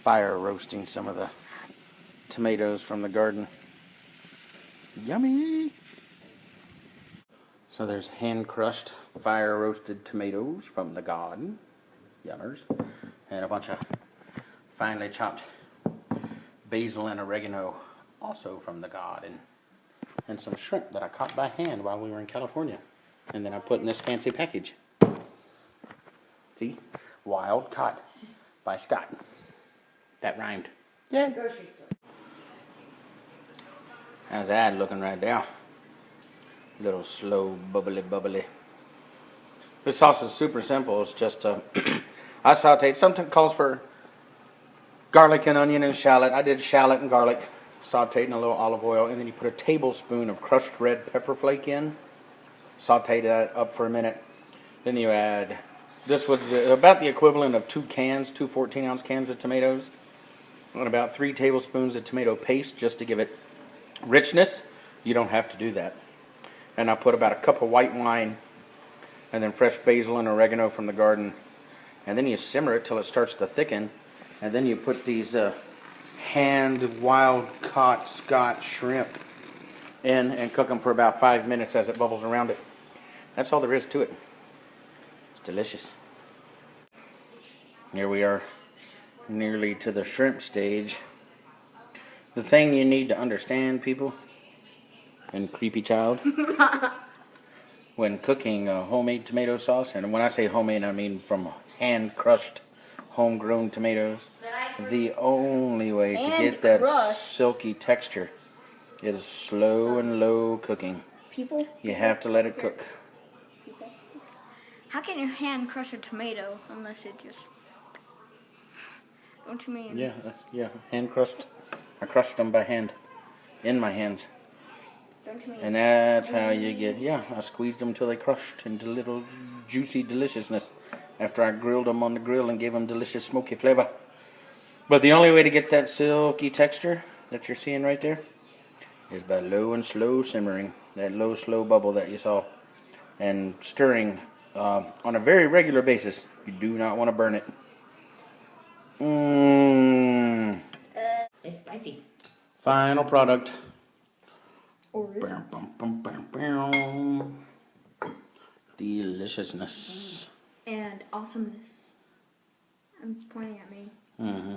fire roasting some of the tomatoes from the garden. Yummy! So there's hand-crushed, fire-roasted tomatoes from the garden. Yummers. And a bunch of finely chopped basil and oregano, also from the garden. And some shrimp that I caught by hand while we were in California. And then I put in this fancy package. See? Wild caught by Scott. That rhymed. Yeah. How's that looking right now? Little slow, bubbly. This sauce is super simple. It's just I sauteed. Sometimes calls for garlic and onion and shallot. I did shallot and garlic, sauteed in a little olive oil, and then you put a tablespoon of crushed red pepper flake in. Sauteed that up for a minute. Then you add, this was about the equivalent of 2 14-ounce cans of tomatoes, and about 3 tablespoons of tomato paste just to give it richness. You don't have to do that. And I put about a cup of white wine and then fresh basil and oregano from the garden. And then you simmer it till it starts to thicken. And then you put these hand wild-caught Scott shrimp in and cook them for about 5 minutes as it bubbles around it. That's all there is to it. It's delicious. Here we are, nearly to the shrimp stage. The thing you need to understand, people, and creepy child, when cooking a homemade tomato sauce, and when I say homemade, I mean from hand-crushed, homegrown tomatoes, the only way to get that silky texture is slow and low cooking. You have to let it cook. How can your hand crush a tomato unless it just... Don't you mean? Yeah, hand crushed. I crushed them by hand, in my hands. Don't you mean? And that's how you get, I squeezed them till they crushed into little juicy deliciousness after I grilled them on the grill and gave them delicious smoky flavor. But the only way to get that silky texture that you're seeing right there is by low and slow simmering, that low, slow bubble that you saw, and stirring on a very regular basis. You do not want to burn it. It's spicy. Final product. Deliciousness. And awesomeness. I'm pointing at me. Mm-hmm.